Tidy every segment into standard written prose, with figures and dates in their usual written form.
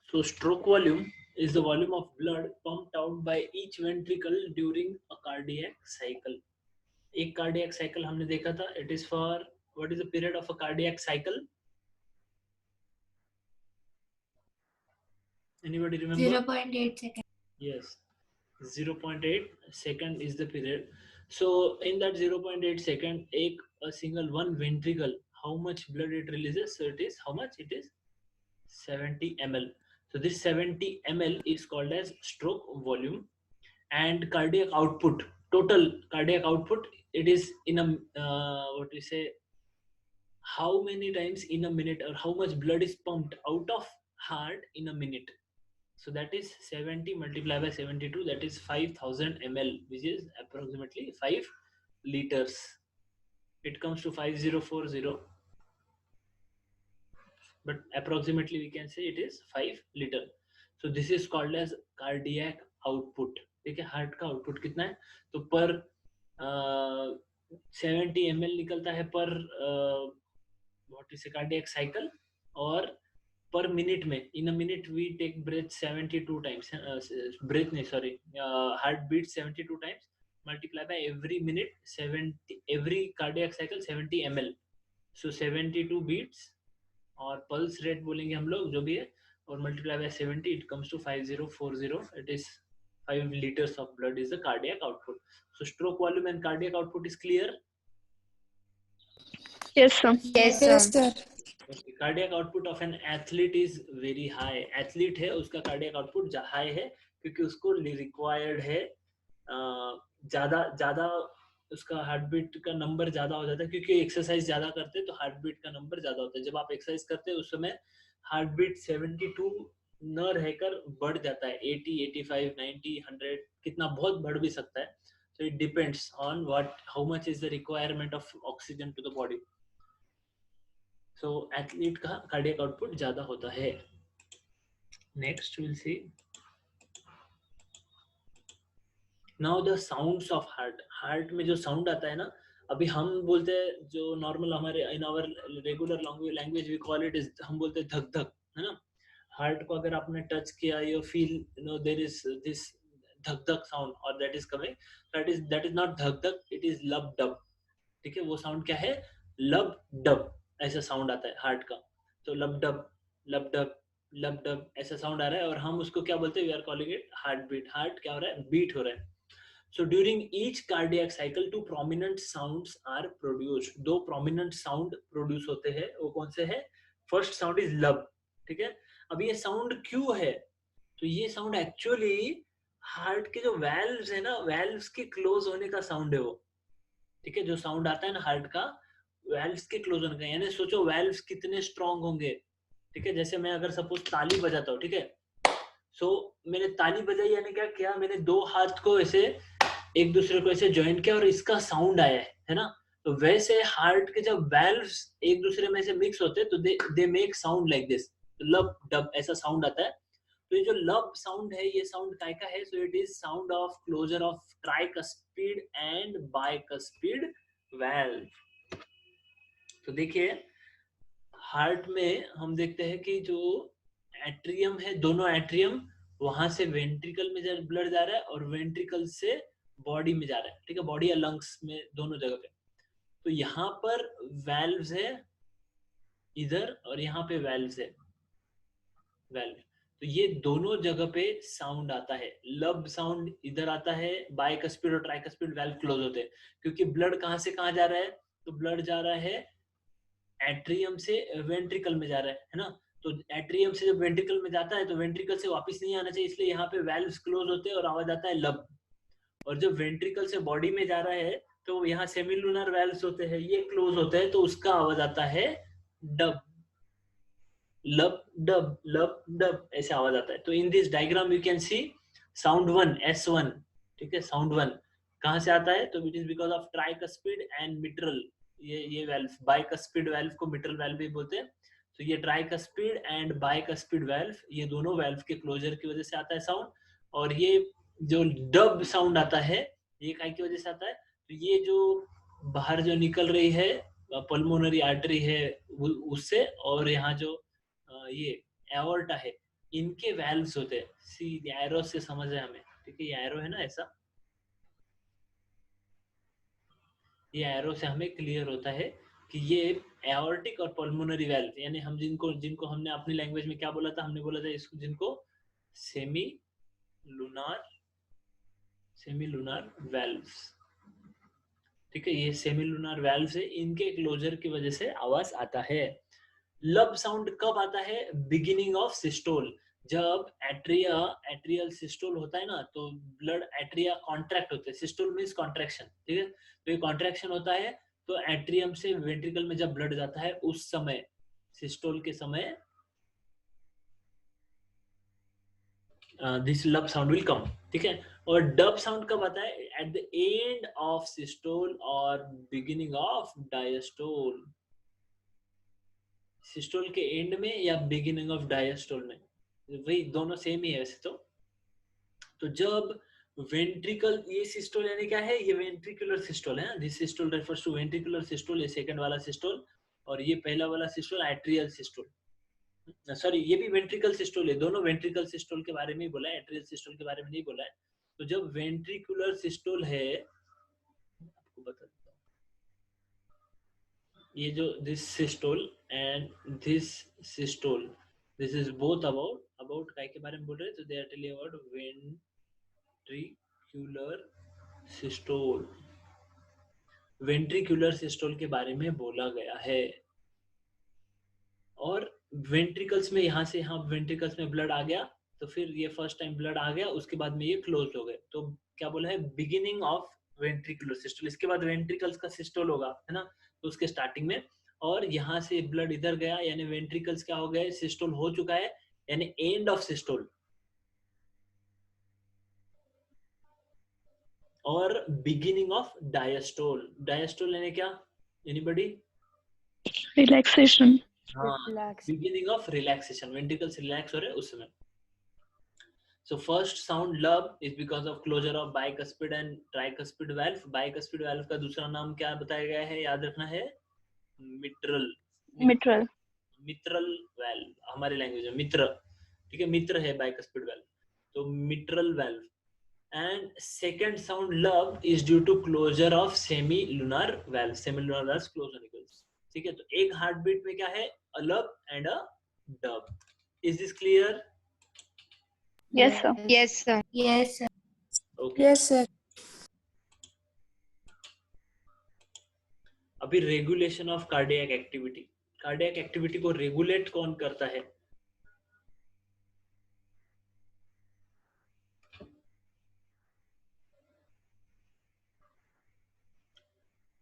So stroke volume is the volume of blood pumped out by each ventricle during a cardiac cycle. एक cardiac cycle हमने देखा था. It is for what is the period of a cardiac cycle? Anybody remember? 0.8 seconds. Yes, 0.8 second is the period. So in that 0.8 second, a single one ventricle, how much blood it releases? So it is how much? It is 70 ml. So this 70 ml is called as stroke volume. And cardiac output, total cardiac output, it is in a what we say, how many times in a minute or how much blood is pumped out of heart in a minute. So that is 70 multiplied by 72, that is 5000 ml, which is approximately 5 liters. It comes to 5040, but approximately we can say it is 5 liter. So this is called as cardiac output. ठीक है, heart का output कितना है? तो पर 70 ml निकलता है पर व्हाट इज कार्डियक साइकिल, और पर मिनट में, in a minute we take breath 72 times, breath नहीं sorry, heart beat 72 times, multiply by every minute 70, every cardiac cycle 70 ml. So 72 beats और पल्स रेट बोलेंगे हम लोग जो भी है, और multiply by 70, it comes to 5040. It is 5 liters of blood is the cardiac output. So stroke volume and cardiac output is clear. Yes, sir. Yes, Yes, sir. sir. Okay. Cardiac output of an athlete is very high. Athlete है उसका cardiac output high है क्योंकि उसको required है ज़्यादा ज़्यादा, उसका heart beat का नंबर ज़्यादा हो जाता है क्योंकि एक्सरसाइज ज़्यादा करते हैं तो हार्ट बीट का नंबर ज़्यादा होता है. जब आप एक्सरसाइज करते हैं उस समय हार्ट बीट 72 न रहकर बढ़ जाता है 80, 85, 90, 100, कितना बहुत बढ़ भी सकता है. So it depends on how much is the requirement of oxygen to the body. So athlete का cardiac output ज़्यादा होता है. Next we'll see. Now the sounds of heart. Heart में जो sound आता है ना, अभी हम बोलते हैं जो normal हमारे in our regular language we call it is, हम बोलते हैं धक धक, है ना. Heart को अगर आपने touch किया, you feel, there is this धक धक sound or that is coming. That is not धक धक, it is लब डब. ठीक है, वो sound क्या है? लब डब ऐसा sound आता है heart का. तो लब डब ऐसा sound आ रहा है और हम उसको क्या बोलते हैं? We are calling it heartbeat. Heart क्या हो रहा है? Beat हो रहा है. So during each cardiac cycle, two prominent sounds are produced. दो prominent sound produce होते हैं. वो कौन से हैं? First sound is लब. ठीक है. अब ये sound क्यों है? तो ये sound actually heart के जो valves है ना, valves के close होने का sound है वो. ठीक है, जो sound आता है ना heart का, valves के close होने का. यानी सोचो valves कितने strong होंगे. ठीक है, जैसे मैं अगर suppose ताली बजाता हूँ, ठीक है. So मैंने ताली बजाई, यानी क्या किया? मैंने दो हाथ को ऐसे एक दूसरे को ऐसे ज्वाइन किया और इसका साउंड आया है ना. तो वैसे हार्ट के जब वैल्व्स एक दूसरे में से मिक्स होते हैं तो they make sound like this, लब डब ऐसा साउंड आता है. तो ये जो लब साउंड है, ये साउंड काय का है? So it is sound of closure of tricuspid and bicuspid valve. तो देखिए हार्ट में हम देखते हैं कि जो एट्रियम है, दोनों एट्रियम, वहां से वेंट्रिकल में ब्लड जा रहा है और वेंट्रिकल से बॉडी में जा रहा है. ठीक है, बॉडी या लंग्स में, दोनों जगह पे. तो यहाँ पर वैल्व्स है इधर और यहाँ पे वैल्व्स है, वैल्व. तो ये दोनों जगह पे साउंड आता है. लब साउंड इधर आता है, बाइकस्पिड और ट्राइकस्पिड वैल्व क्लोज होते हैं. क्योंकि ब्लड कहाँ से कहाँ जा रहा है? तो ब्लड जा रहा है एट्रियम से वेंट्रिकल में जा रहा है ना. तो एट्रियम से जब वेंट्रिकल में जाता है तो वेंट्रिकल से वापस नहीं आना चाहिए, इसलिए यहाँ पे वैल्व्स क्लोज होते हैं और आवाज आता है लब. और जब वेंट्रिकल से बॉडी में जा रहा है तो यहाँ सेमिलुनर वैल्व्स होते हैं, ये क्लोज होते हैं, तो उसका आवाज आता है डब. लब डब ऐसे आवाज आता है. तो इन this diagram you can C sound 1 S1. ठीक है, साउंड 1 कहाँ से आता है? तो it is because of tricuspid and mitral. ये वैल्व, बाइकस्पिड वैल्व को मिट्रल वैल्व भी बोलते हैं. तो ये ट्राइकस्पिड एंड बाइकस्पिड वैल्व, ये दोनों वैल्व के क्लोजर की वजह से आता है साउंड. और ये जो डब साउंड आता है, ये काय की वजह से आता है? तो ये जो बाहर जो निकल रही है पल्मोनरी आर्टरी है उससे, और यहाँ जो ये एओर्टा है, इनके वैल्व्स होते हैं। सी एरो से समझ है हमें, ठीक है, ये एरो है ना ऐसा, ये एरो से हमें क्लियर होता है कि ये एओर्टिक और पल्मोनरी वेल्व, यानी हम जिनको जिनको हमने अपनी लैंग्वेज में क्या बोला था, हमने बोला था इसको, जिनको semi lunar, semi lunar valves, ठीक है, ये सेमी लूनार वेल्व से इनके क्लोजर की वजह से आवाज आता है। लब साउंड कब आता है? बिगिनिंग ऑफ सिस्टोल, जब एट्रिया, एट्रियल सिस्टोल होता है ना, तो ब्लड एट्रिया कॉन्ट्रैक्ट होते हैं, सिस्टोल मींस कॉन्ट्रैक्शन, ठीक है, तो ये कॉन्ट्रैक्शन होता है, तो एट्रियम से वेंट्रिकल में जब ब्लड जाता है उस समय, सिस्टोल के समय, दिस लब साउंड विल कम, ठीक है। और डब साउंड कब आता है? At the end of systole और बिगिनिंग ऑफ डायस्टोल, सिस्टोल के एंड में या बिगिनिंग ऑफ डायस्टोल में, वही दोनों सेम ही है वैसे तो जब वेंट्रिकल, ये सिस्टोल यानी क्या है, ये वेंट्रिकुलर सिस्टोल है, this systole refers to ventricular systole, ये सेकंड वाला सिस्टोल, और ये पहला वाला सिस्टोल एट्रियल सिस्टोल, सॉरी ये भी वेंट्रिकल सिस्टोल है, दोनों वेंट्रिकल सिस्टोल के बारे में ही बोला है, एट्रियल सिस्टोल के बारे में नहीं बोला है। तो जब वेंट्रिकुलर सिस्टोल है, आपको बता देता हूँ, ये जो this systole and this systole, this is both about काय के बारे में बोल रहे हैं, तो they are telling about ventricular systole, ventricular systole के बारे में बोला गया है। और वेंट्रिकल्स में, यहाँ से यहाँ वेंट्रिकल्स में ब्लड आ गया, तो फिर ये फर्स्ट टाइम ब्लड आ गया, उसके बाद में ये क्लोज हो गए, तो क्या बोला है, बिगिनिंग ऑफ वेंट्रिकुलर सिस्टोल, इसके बाद वेंट्रिकल्स का सिस्टोल होगा, है ना, तो उसके स्टार्टिंग में, और यहाँ से ब्लड इधर गया, यानी वेंट्रिकल्स क्या हो गए, सिस्टोल हो चुका है, यानी एंड ऑफ सिस्टोल। और बिगिनिंग ऑफ डायस्टोल, डायस्टोल यानी क्या, एनीबॉडी? रिलैक्सेशन। हाँ, beginning of relaxation, ventricles relax हो रहे हैं उस समय। So first sound lub is because of closure of bicuspid and tricuspid valve. Bicuspid valve का दूसरा नाम क्या बताया गया है, याद रखना है, मिट्रल, मिट्रल। मिट्रल वेल्व, हमारी लैंग्वेज में मित्र, ठीक है, मित्र है बाइकस्पिड वेल्व, तो mitral valve. And second sound lub is due to closure of semi lunar valve, semi lunar valve close होने की वजह से, ठीक है। तो एक हार्ट बीट में क्या है, अ लब and a dub. Is this clear? Yes sir. Yes, sir. Yes, sir. Okay. Yes, sir. अभी regulation of cardiac activity, cardiac activity को रेगुलेट कौन करता है?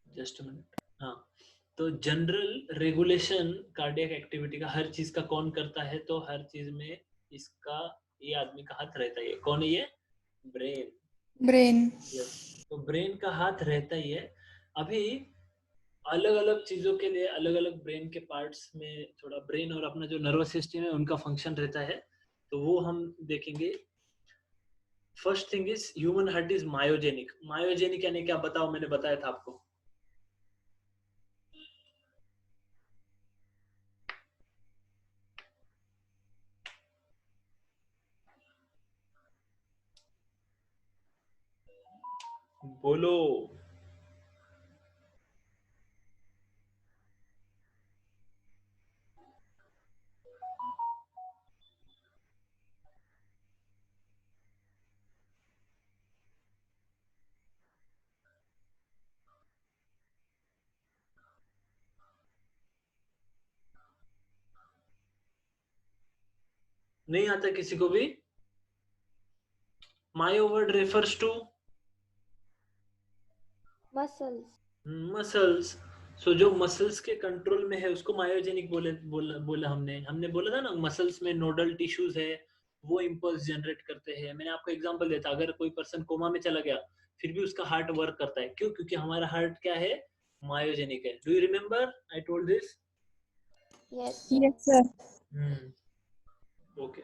जस्ट मिनट, हाँ, तो जनरल रेगुलेशन कार्डियक एक्टिविटी का हर चीज का कौन करता है, तो हर चीज में इसका, ये आदमी का हाथ रहता है, कौन है ये, ब्रेन, Brain. यस, तो ब्रेन का हाथ रहता ही है। अभी अलग अलग चीजों के लिए अलग अलग ब्रेन के पार्ट्स में थोड़ा ब्रेन और अपना जो नर्वस सिस्टम है उनका फंक्शन रहता है, तो वो हम देखेंगे। First thing is human heart is myogenic, myogenic यानी क्या बताओ, मैंने बताया था आपको, बोलो, नहीं आता किसी को भी? Myo word refers to muscles, muscles, so जो मसल्स के कंट्रोल में है उसको मायोजेनिक बोला हमने हमने बोला था ना, मसल्स में नोडल टिश्यूज है, वो इम्पल्स जनरेट करते हैं। मैंने आपको एग्जांपल दिया था, अगर कोई पर्सन कोमा में चला गया फिर भी उसका हार्ट वर्क करता है, क्यों? क्योंकि हमारा हार्ट क्या है, मायोजेनिक है। Do you remember I told this? yes, Yes, sir. Okay,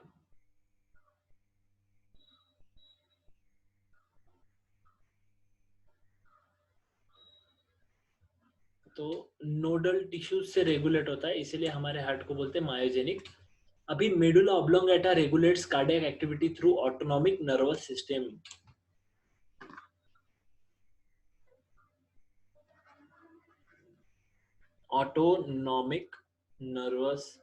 तो नोडल टिश्यूज से रेगुलेट होता है, इसीलिए हमारे हार्ट को बोलते हैं मायोजेनिक। अभी medulla oblongata regulates cardiac activity through autonomic nervous system. Autonomic nervous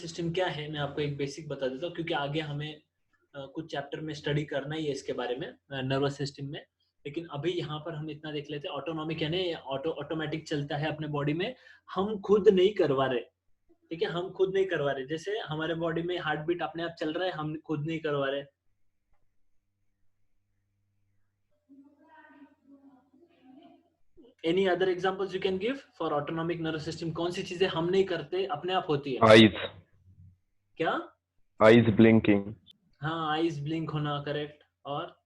system क्या है, मैं आपको एक बेसिक बता देता हूँ, क्योंकि आगे हमें कुछ चैप्टर में स्टडी करना ही है इसके बारे में नर्वस सिस्टम में. लेकिन अभी यहाँ पर हम इतना देख लेते हैं. ऑटोनॉमिक यानी ऑटोमेटिक चलता है अपने बॉडी में, हम खुद नहीं करवा रहे. ठीक है, हम खुद नहीं करवा रहे. जैसे हमारे बॉडी में हार्ट बीट अपने आप चल रहा है, हम खुद नहीं करवा रहे. Any other examples you can give for autonomic nervous system? कौन सी चीजें हम नहीं करते, अपने आप होती है? आईज. क्या? Eyes blinking. हाँ, आईज ब्लिंक होना, करेक्ट. और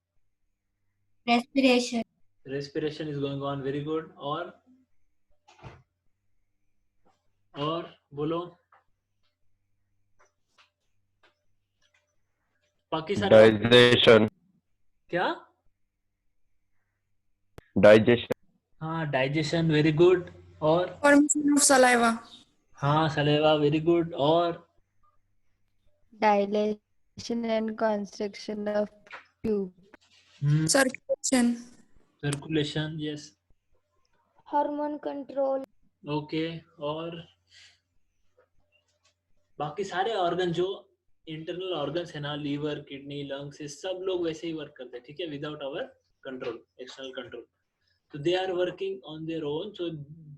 Respiration. respiration is going on, very good. और बोलो बाकी सारे. डाइजेशन. क्या? डाइजेशन. हाँ, डाइजेशन, वेरी गुड. और Formation of saliva. हाँ, सलेवा, वेरी गुड. और Dilation and constriction of tube. Circulation. Circulation, yes. Hormone control. Okay. और बाकी सारे ऑर्गन जो इंटरनल ऑर्गन्स है ना, लीवर, किडनी, लंग्स, ये सब लोग वैसे ही वर्क करते हैं. ठीक है, without our control, external control. तो they are working on their own. So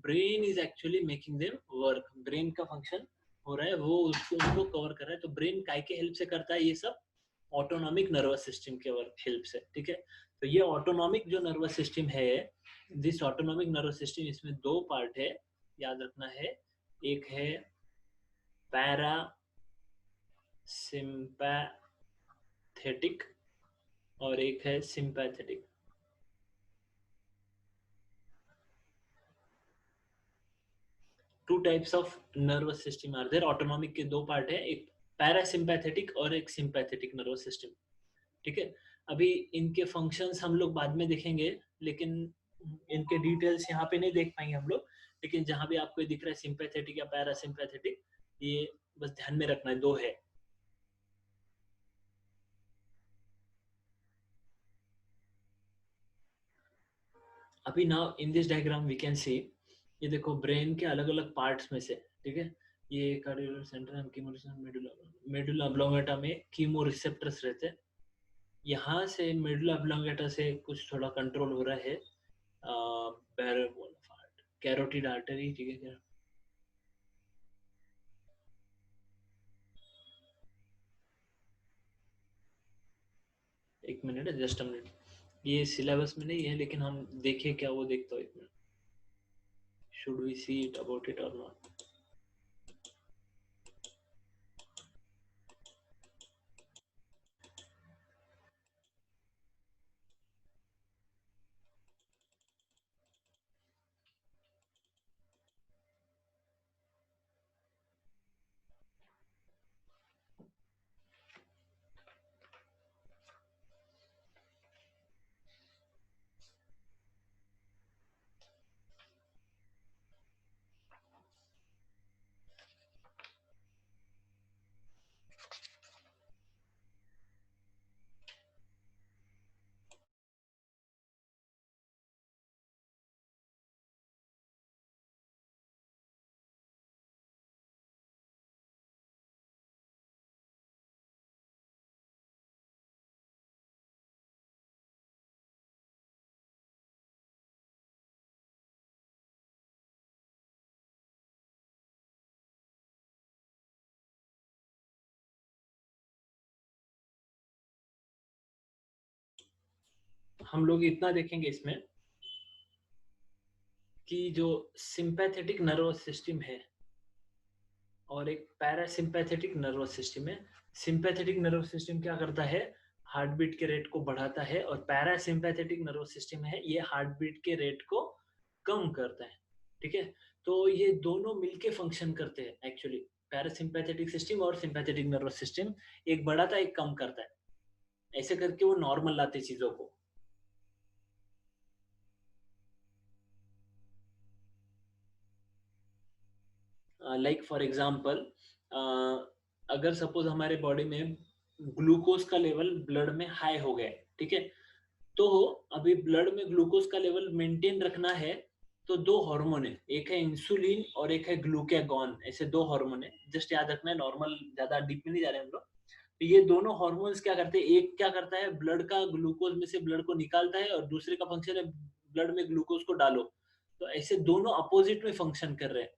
brain is actually making them work. Brain का फंक्शन हो रहा है, वो उसको उनको कवर कर रहा है. तो ब्रेन काय के हेल्प से करता है ये सब? ऑटोनॉमिक नर्वस सिस्टम के हेल्प से. ठीक है, तो ये ऑटोनॉमिक जो नर्वस सिस्टम है, दिस ऑटोनॉमिक नर्वस सिस्टम, इसमें दो पार्ट है, याद रखना है. एक है पैरा सिंपैथेटिक और एक है sympathetic. Two types of nervous system are there. Autonomic के दो पार्ट है, एक पैरासिम्पैथेटिक और एक सिंपैथेटिक नर्वस सिस्टम. ठीक है, अभी इनके फंक्शंस हम लोग बाद में देखेंगे, लेकिन इनके डिटेल्स यहाँ पे नहीं देख पाएंगे हम लोग. लेकिन जहां भी आपको दिख रहा है सिंपैथेटिक या पैरासिम्पैथेटिक, ये बस ध्यान में रखना है, दो है. अभी now in this diagram we can see, ये देखो ब्रेन के अलग अलग पार्ट्स में से. ठीक है, ये cardio central chemo medulla oblongata में कीमो रिसेप्टर्स रहते हैं. यहाँ से मेडुला ऑब्लोंगेटा से कुछ थोड़ा कंट्रोल हो रहा है कैरोटिड आर्टरी. ठीक है, क्या एक मिनट है, जस्ट अ मिनट. ये सिलेबस में नहीं है, लेकिन हम देखें क्या, वो देखता हूँ एक minute. Should we see it about it और नॉट? हम लोग इतना देखेंगे इसमें कि जो सिंपैथेटिक नर्वस सिस्टम है और एक पैरासिम्पैथेटिक नर्वस सिस्टम है. सिंपैथेटिक नर्वस सिस्टम क्या करता है? हार्ट बीट के रेट को बढ़ाता है. और पैरासिम्पैथेटिक नर्वस सिस्टम है, ये हार्ट बीट के रेट को कम करता है. ठीक है, तो ये दोनों मिलके फंक्शन करते हैं एक्चुअली. पैरासिम्पैथेटिक सिस्टम और सिंपैथेटिक नर्वस सिस्टम एक बढ़ाता है, एक कम करता है. ऐसे करके वो नॉर्मल लाते चीजों को. लाइक फॉर एग्जांपल अगर सपोज हमारे बॉडी में ग्लूकोज का लेवल ब्लड में हाई हो गया है, ठीक है, तो अभी ब्लड में ग्लूकोज का लेवल मेंटेन रखना है, तो दो हार्मोन है, एक है इंसुलिन और एक है ग्लूकागॉन, ऐसे दो हार्मोन है, जस्ट याद रखना है, नॉर्मल ज्यादा डीप में नहीं जा रहे हम लोग। तो ये दोनों हार्मोन्स क्या करते हैं, एक क्या करता है ब्लड का ग्लूकोज में से ब्लड को निकालता है और दूसरे का फंक्शन है ब्लड में ग्लूकोज को डालो। तो ऐसे दोनों अपोजिट में फंक्शन कर रहे हैं,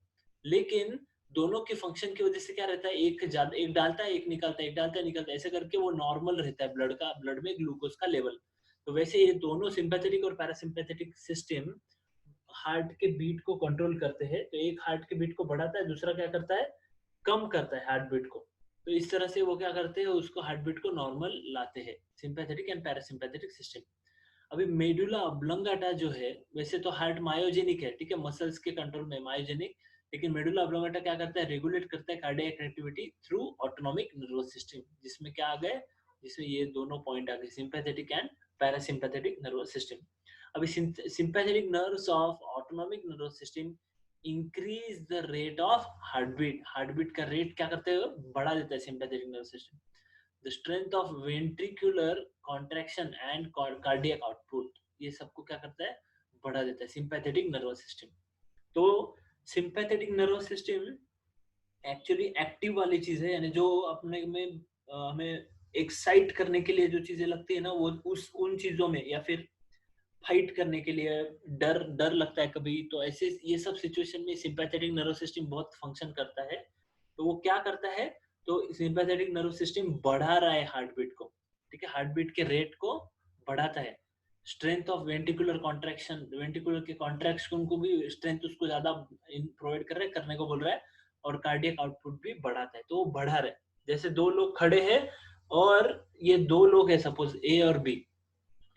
लेकिन दोनों के फंक्शन की वजह से क्या रहता है, एक ज्यादा, एक डालता है एक निकालता है, एक डालता है निकालता है, ऐसे करके वो नॉर्मल रहता है ब्लड में ग्लूकोज का लेवल। तो वैसे ये दोनों सिंपैथेटिक और पैरासिम्पैथेटिक सिस्टम हार्ट के बीट को कंट्रोल करते हैं। तो एक हार्ट के बीट को बढ़ाता है, दूसरा क्या करता है, कम करता है हार्ट बीट को। तो इस तरह से वो क्या करते हैं, उसको हार्ट बीट को नॉर्मल लाते हैं, सिंपैथेटिक एंड पैरासिम्पैथेटिक सिस्टम। अभी मेडुला ऑब्लोंगाटा जो है, वैसे तो हार्ट मायोजेनिक है, ठीक है, मसल्स के कंट्रोल में मायोजेनिक, लेकिन मेडुला ऑब्लोंगाटा क्या करता है, रेगुलेट करता है cardiac activity through autonomic nervous system, जिसमें क्या आ गए, जिसमें ये दोनों पॉइंट आ गए, sympathetic and parasympathetic nervous system. अभी sympathetic nerves of autonomic nervous system increase the rate of heartbeat का रेट क्या करते हैं, बढ़ा देता है sympathetic nervous system. The strength of ventricular contraction and cardiac output, ये सबको क्या करता है, बढ़ा देता है सिंपैथेटिक नर्वस सिस्टम। तो sympathetic nervous system actually active वाली चीज है, यानी जो अपने में हमें एक्साइट करने के लिए जो चीजें लगती है ना, वो उन चीजों में, या फिर फाइट करने के लिए डर लगता है कभी, तो ऐसे ये सब सिचुएशन में सिंपैथेटिक नर्वस सिस्टम बहुत फंक्शन करता है। तो वो क्या करता है, तो सिंपैथेटिक नर्वस सिस्टम बढ़ा रहा है हार्ट बीट को, ठीक है, हार्ट बीट के रेट को बढ़ाता है। Strength of ventricular contraction, ventricular के कॉन्ट्रैक्शन को भी स्ट्रेंथ उसको ज्यादा प्रोवाइड करने को बोल रहा है, और कार्डियक आउटपुट भी बढ़ाता है, तो वो बढ़ा रहा है। जैसे दो लोग खड़े हैं और ये दो लोग है सपोज ए और बी,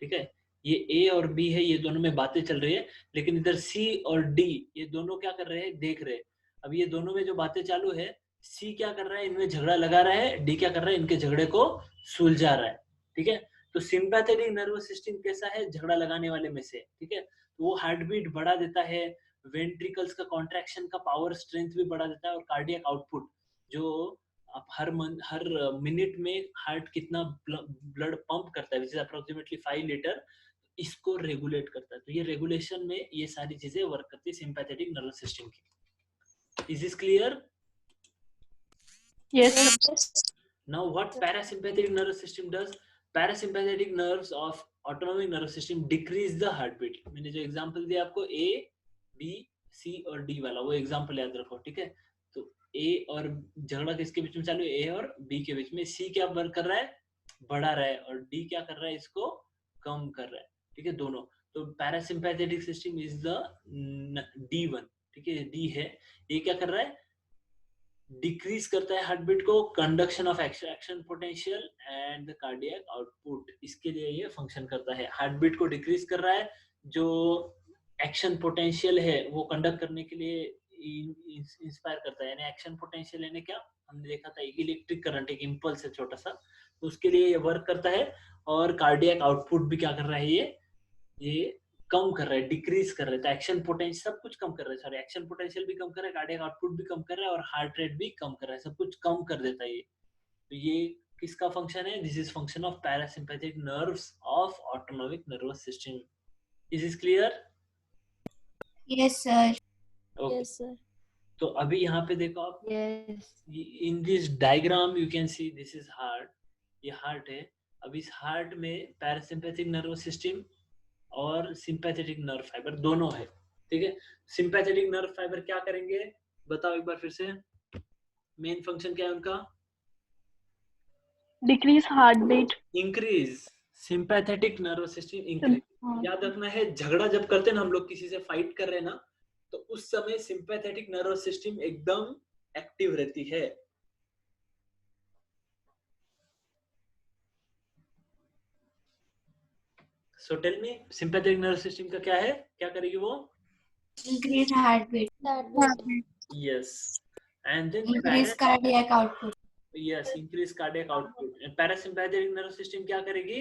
ठीक है, ये ए और बी है, ये दोनों में बातें चल रही है, लेकिन इधर सी और डी ये दोनों क्या कर रहे हैं, देख रहे हैं। अब ये दोनों में जो बातें चालू है, सी क्या कर रहा है, इनमें झगड़ा लगा रहा है, डी क्या कर रहा है, इनके झगड़े को सुलझा रहा है, ठीक है। तो सिंपैथेटिक नर्वस सिस्टम कैसा है, झगड़ा लगाने वाले में से, ठीक है, तो वो हार्ट बीट बढ़ा देता है, वेंट्रिकल्स का कॉन्ट्रैक्शन का पावर स्ट्रेंथ भी बढ़ा देता है, और कार्डियक आउटपुट, जो आप हर मिनट में हार्ट कितना ब्लड पंप करता है, विच इज अप्रोक्सीमेटली 5 लीटर, इसको रेगुलेट करता है। तो ये रेगुलेशन में ये सारी चीजें वर्क करती है सिंपैथेटिक नर्वस सिस्टम की। Is this clear? Yes, sir. Now what parasympathetic nervous system does? Parasympathetic nerves of autonomic nervous system decrease the heartbeat. मैंने जो एग्जांपल दिया आपको A, B, C और D वाला, वो एग्जांपल याद रखो, ठीक है। तो A और झगड़ा किसके बीच में चालू है, A और B के बीच में। C क्या वर्क कर रहा है, बढ़ा रहा है, और D क्या कर रहा है, इसको कम कर रहा है, ठीक है, दोनों। तो parasympathetic system is the D1, ठीक है, D है, ये क्या कर रहा है, डिक्रीज करता है हार्ट बीट को, conduction of action potential and the cardiac output, इसके लिए ये फंक्शन करता है। हार्ट बीट को डिक्रीज कर रहा है, जो एक्शन पोटेंशियल है वो कंडक्ट करने के लिए इंस्पायर करता है, यानी एक्शन पोटेंशियल यानी क्या, हमने देखा था इलेक्ट्रिक करंट, एक इंपल्स है छोटा सा, तो उसके लिए ये वर्क करता है। और कार्डियक आउटपुट भी क्या कर रहा है, ये कम कर रहा है, डिक्रीज कर रहा है, तो एक्शन पोटेंशियल सब कुछ कम कर रहा है, सॉरी एक्शन पोटेंशियल भी कम कर रहा है, कार्डियक आउटपुट भी कम कर रहा है, और हार्ट रेट भी कम कर रहा है, सब कुछ कम कर देता है ये। तो ये किसका फंक्शन है, this is function of parasympathetic nerves of autonomic nervous system. Is this clear? Yes, sir. Okay, Yes, sir. तो अभी यहाँ पे देखो आप, Yes. In this diagram you can see this is heart, ये हार्ट है। अब इस हार्ट में पैरासिम्पैथिक नर्वस सिस्टम और सिंपैथेटिक नर्व फाइबर दोनों है, ठीक है। सिंपैथेटिक नर्व फाइबर क्या करेंगे, बताओ एक बार फिर से, मेन फंक्शन क्या है उनका, Decrease heartbeat. Increase sympathetic nervous system increase. याद रखना है, झगड़ा जब करते हैं ना हम लोग, किसी से फाइट कर रहे हैं ना, तो उस समय सिंपैथेटिक नर्वस सिस्टम एकदम एक्टिव रहती है। So tell me, sympathetic nervous system का क्या है, क्या करेगी वो, Increase heartbeat. Yes, and then Increase cardiac output. Yes, increase cardiac output. Parasympathetic nervous system क्या करेगी,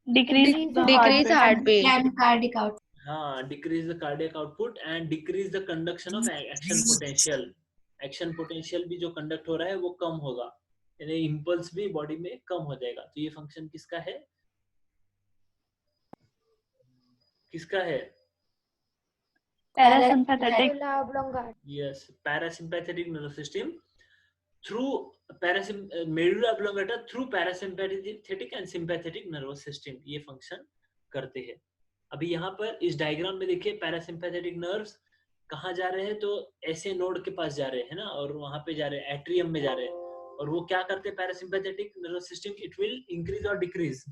Decrease the Decrease heartbeat. heartbeat. And cardiac output. हाँ, decrease the cardiac output and decrease the conduction of action potential, action potential भी जो conduct हो रहा है वो कम होगा, यानी इम्पल्स भी बॉडी में कम हो जाएगा। तो ये फंक्शन किसका है, किसका है? Parasympathetic. Yes, parasympathetic nervous system through medulla oblongata through parasympathetic and sympathetic nervous system ये फंक्शन करते हैं। अभी यहाँ पर इस डायग्राम में देखिए पैरासिम्पैथेटिक नर्व्स कहाँ जा रहे हैं, तो ऐसे नोड के पास जा रहे हैं ना, और वहां पे जा रहे हैं, एट्रियम में जा रहे हैं, और वो क्या करते हैं parasympathetic nervous system, it will increase और decrease,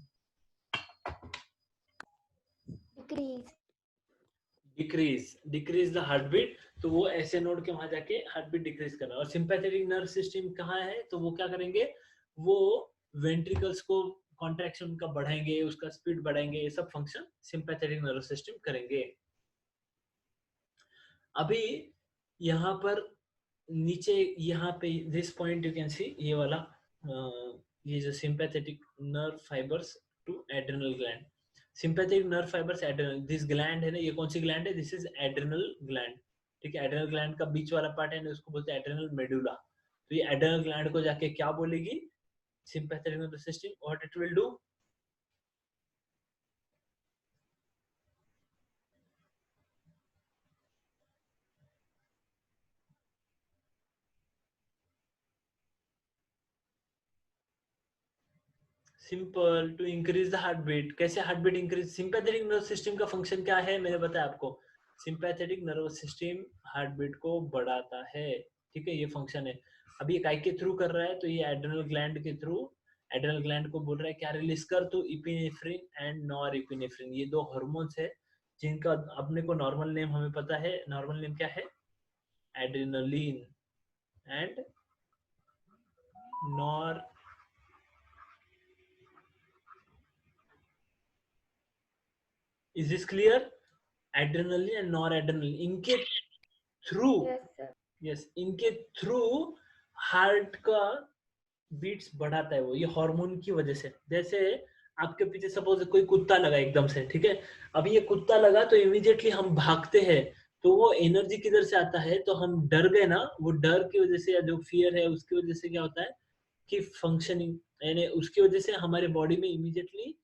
decrease the heart beat. तो वो ऐसे नोड के वहां जाके हार्ट बीट डिक्रीज करना। और सिंपैथेटिक नर्व सिस्टम कहाँ है, तो वो क्या करेंगे, वो वेंट्रिकल्स को कॉन्ट्रैक्शन का बढ़ाएंगे, उसका स्पीड बढ़ाएंगे, ये सब फंक्शन सिंपैथेटिक नर्व सिस्टम करेंगे। अभी यहाँ पर नीचे यहाँ पे this point you can see, ये वाला ये जो sympathetic nerve fibres to adrenal gland, sympathetic nerve fibres adrenal, this gland है ना, ये कौन सी ग्लैंड है, दिस इज एड्रिनल ग्लैंड। ठीक है, एड्रिनल ग्लैंड का बीच वाला पार्ट है ना, उसको बोलते हैं एड्रिनल मेडुला। तो ये एड्रिनल ग्लैंड को जाके क्या बोलेगी sympathetic nerve system, what it will do, simple, to increase the heart beat. कैसे heart beat increase, sympathetic nerve system का फंक्शन क्या है मैंने बताया आपको, sympathetic nerve system heart beat को बढ़ाता है। ठीक है, ये फंक्शन है। अभी ये काय के थ्रू कर रहा है, तो ये एड्रिनल ग्लैंड के थ्रू, एड्रिनल ग्लैंड को बोल रहा है क्या रिलीज कर, तो इपिनेफ्रिन एंड नॉर इपिनेफ्रिन, ये दो हार्मोन्स है जिनका अपने को नॉर्मल नेम हमें पता है, नॉर्मल नेम क्या है, adrenaline and nor, is this clear, adrenaline and nor adrenaline, इनके थ्रू, यस इनके थ्रू हार्ट का बीट्स बढ़ाता है वो, ये हार्मोन की वजह से। जैसे आपके पीछे सपोज कोई कुत्ता लगा एकदम से, ठीक है, अभी ये कुत्ता लगा तो इमीडिएटली हम भागते हैं, तो वो एनर्जी किधर से आता है, तो हम डर गए ना, वो डर की वजह से या जो फियर है उसकी वजह से क्या होता है कि फंक्शनिंग, यानी उसकी वजह से हमारे बॉडी में इमीडिएटली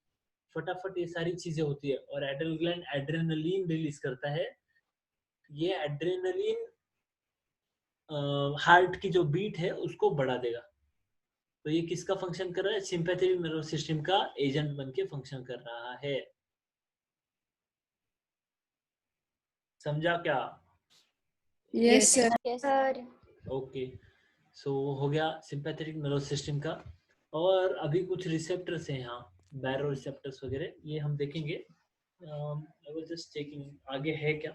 फटाफट ये सारी चीजें होती है, और एड्रिनल ग्लैंड एड्रेनलिन रिलीज करता है। ये एड्रेनलिन हार्ट की जो बीट है उसको बढ़ा देगा। तो ये किसका फंक्शन कर रहा है, सिंपैथेटिक नर्व सिस्टम का एजेंट बन के फंक्शन कर रहा है। समझा क्या? Yes, sir. ओके, सो हो गया सिंपैथेटिक नर्व सिस्टम का। और अभी कुछ रिसेप्टर्स हैं यहाँ, बैरो रिसेप्टर्स वगैरह, ये हम देखेंगे। आई वाज जस्ट चेकिंग आगे है क्या।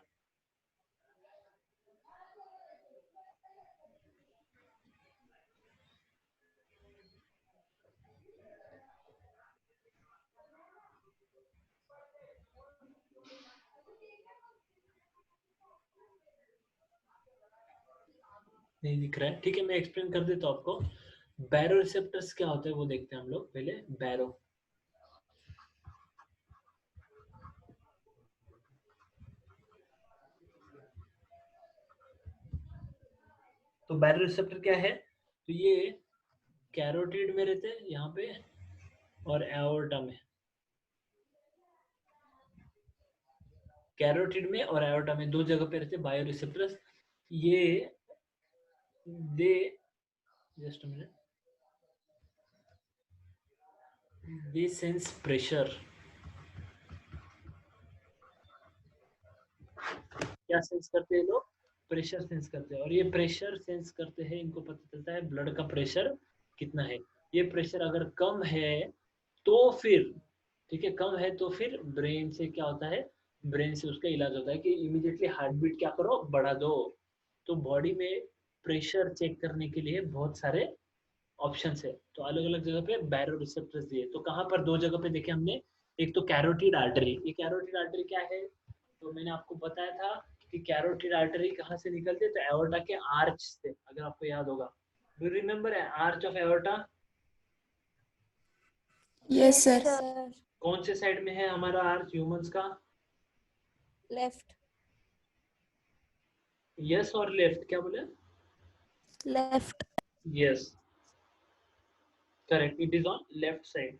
नहीं दिख रहा है, ठीक है मैं एक्सप्लेन कर देता हूँ आपको। बैरो रिसेप्टर्स क्या होते हैं वो देखते हैं हम लोग पहले। बैरो, तो बैरो रिसेप्टर क्या है, तो ये कैरोटिड में रहते हैं यहाँ पे और एओर्टा में, कैरोटिड में और एओर्टा में दो जगह पे रहते हैं बायो रिसेप्टर्स। ये they just minute, they sense pressure, क्या सेंस करते हैं लोग, प्रेशर सेंस करते हैं। और ये प्रेशर सेंस करते हैं, इनको पता चलता है ब्लड का प्रेशर कितना है। ये प्रेशर अगर कम है तो फिर, ठीक है कम है तो फिर ब्रेन से क्या होता है, ब्रेन से उसका इलाज होता है कि इमीडिएटली हार्ट बीट क्या करो, बढ़ा दो। तो बॉडी में प्रेशर चेक करने के लिए बहुत सारे ऑप्शंस है, तो अलग अलग जगह पे बैरो रिसेप्टर्स दिए। तो कहाँ पर दो जगह पे देखे हमने, एक तो कैरोटिड आर्टरी, ये कैरोटिड आर्टरी क्या है, तो मैंने आपको बताया था कि कैरोटिड आर्टरी कहाँ से निकलते, तो एओर्टा के आर्च से, अगर आपको याद होगा। Do you remember arch of aorta? Yes, sir. कौन से साइड में है हमारा आर्च ह्यूमंस का? लेफ्ट। यस और लेफ्ट, क्या बोले? Left. Yes correct, it is on left side.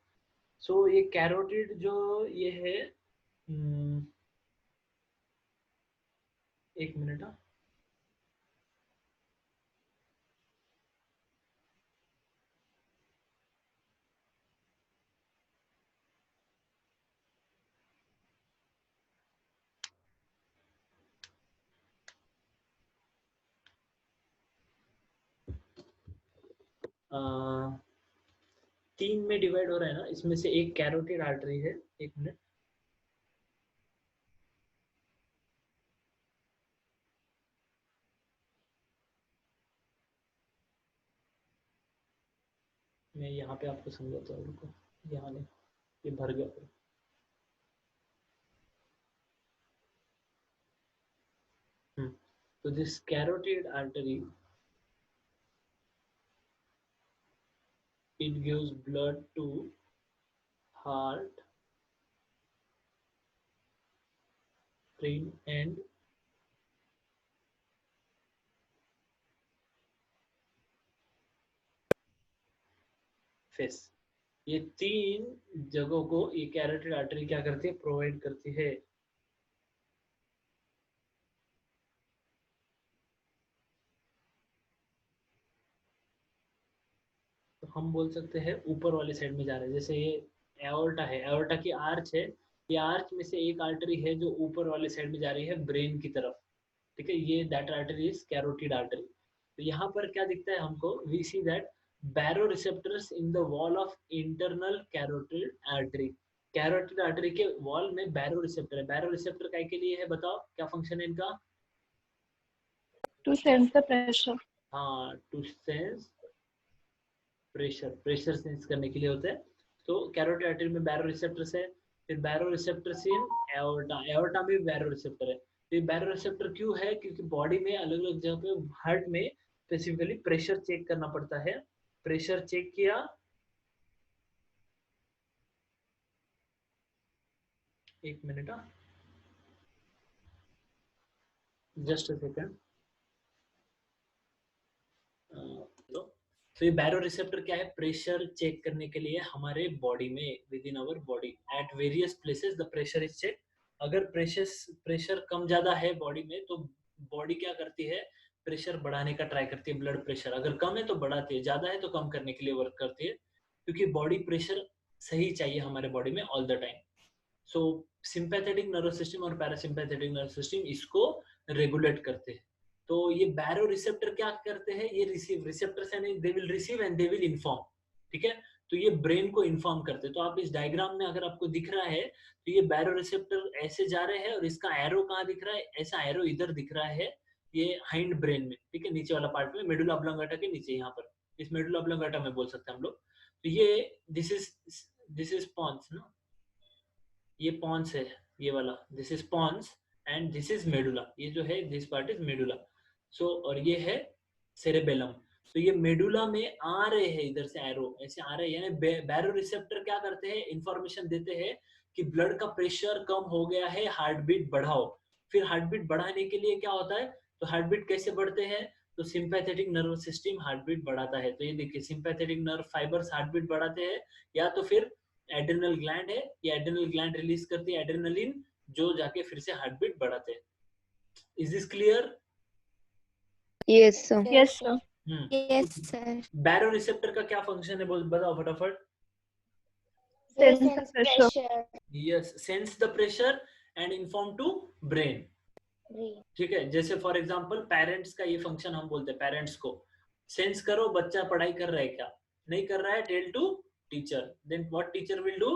So ये कैरोटिड जो ये है, एक मिनट. हाँ, तीन में डिवाइड हो रहा है ना, इसमें से एक कैरोटिड आर्टरी है. एक मिनट. मैं यहाँ पे आपको समझाता हूँ, रुको. यहाँ नहीं, ये भर गया पूरा. So this carotid artery, it gives blood to heart, brain and face. ये तीन जगहों को ये कैरोटिड आर्टरी क्या करती है, प्रोवाइड करती है. तो हम बोल सकते हैं ऊपर वाले साइड में जा रहे हैं. जैसे ये एओर्टा है, एओर्टा की आर्च है, ये आर्च में से एक आर्टरी है जो ऊपर वाले साइड में जा रही है ब्रेन की तरफ. ठीक है, ये that artery is carotid artery. तो यहाँ पर क्या दिखता है हमको, we see that baroreceptors in the wall of internal carotid artery. Carotid artery के वॉल में बैरोरिसेप्टर है. बैरोरिसेप्टर काय के लिए है, बताओ क्या फंक्शन है इनका? To sense the pressure. हाँ, to sense pressure, pressure sense करने के लिए होता है. तो कैरोटिड आर्टरी में बैरोरिसेप्टर्स है. फिर बैरोरिसेप्टर्स इन एओर्टा, एओर्टा में बैरोरिसेप्टर है. तो ये बैरोरिसेप्टर क्यों है, क्योंकि बॉडी में अलग अलग जगह पे हार्ट में स्पेसिफिकली प्रेशर चेक करना पड़ता है. प्रेशर चेक किया, एक मिनट, जस्ट अ सेकंड. तो ये बैरोरिसेप्टर क्या है, प्रेशर चेक करने के लिए हमारे बॉडी में, within our body at various places the pressure is check. अगर प्रेशर कम ज्यादा है बॉडी में तो बॉडी क्या करती है, प्रेशर बढ़ाने का ट्राई करती है. ब्लड प्रेशर अगर कम है तो बढ़ाती है, ज्यादा है तो कम करने के लिए वर्क करती है, क्योंकि बॉडी प्रेशर सही चाहिए हमारे बॉडी में all the time. So sympathetic nervous system और पैरासिम्पैथेटिक नर्वस सिस्टम इसको रेगुलेट करते हैं. तो ये बैरोरिसेप्टर क्या करते हैं, ये रिसीव, रिसेप्टर्स यानी they will receive and they will inform. ठीक है, तो ये ब्रेन को इन्फॉर्म करते हैं. तो आप इस डायग्राम में अगर आपको दिख रहा है तो ये बैरोरिसेप्टर ऐसे जा रहे हैं और इसका एरो कहाँ दिख रहा है, ऐसा एरो इधर दिख रहा है, ये हाइंड ब्रेन में. ठीक है, नीचे वाला पार्ट में, मेडुला ऑब्लोंगेटा के नीचे, यहाँ पर इस मेडुला ऑब्लोंगेटा में बोल सकते हैं हम लोग. तो ये दिस इज पॉन्स ना, ये पॉन्स है ये वाला, this is pons and this is medulla. ये जो है this part is medulla. So और ये है सेरेबेलम. तो ये मेडुला में आ रहे हैं, इधर से एरो ऐसे आ रहे हैं, यानी बैरोरिसेप्टर क्या करते हैं, इंफॉर्मेशन देते हैं कि ब्लड का प्रेशर कम हो गया है, हार्ट बीट बढ़ाओ. फिर हार्ट बीट बढ़ाने के लिए क्या होता है, तो हार्ट बीट कैसे बढ़ते हैं, तो sympathetic nervous system heart beat बढ़ाता है. तो ये देखिए sympathetic nerve fibres heart beat बढ़ाते हैं, या तो फिर एड्रेनल ग्लैंड है, ये एड्रेनल ग्लैंड रिलीज करती है एड्रेनलिन, जो जाके फिर से हार्ट बीट बढ़ाते हैं. Is this clear? Yes, sir. Yes, sir. Yes, sir. Baroreceptor का क्या फंक्शन है, बताओ फटाफट. Sense the pressure. Yes, sense the pressure and inform to brain. ठीक है, जैसे फॉर एग्जांपल पेरेंट्स का ये फंक्शन हम बोलते हैं, पेरेंट्स को सेंस करो बच्चा पढ़ाई कर रहा है क्या नहीं कर रहा है, tell to teacher. Then what teacher will do,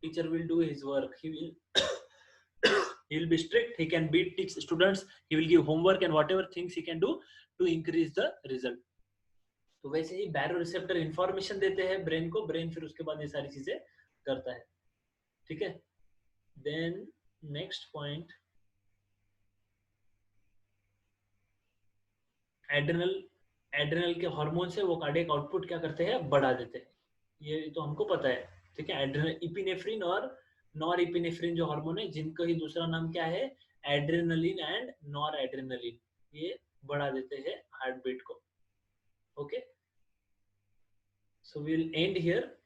teacher will do his work. He will he will be strict, he can beat teach students, he will give homework and whatever things he can do to increase the result. तो वैसे ही baroreceptor information देते हैं brain को, brain फिर उसके बाद ये सारी चीजें करता है. ठीक है, देन नेक्स्ट पॉइंट, एड्रेनल के हार्मोन से वो कार्डियक आउटपुट क्या करते हैं, बढ़ा देते हैं. ये तो हमको पता है. ठीक है, एड्रेनल, इपिनेफ्रिन और नॉर इपिनेफ्रिन जो हार्मोन है, जिनका ही दूसरा नाम क्या है, एड्रेनलिन एंड नॉर एड्रेनलिन, ये बढ़ा देते हैं हार्ट बीट को. Okay. So we'll end here.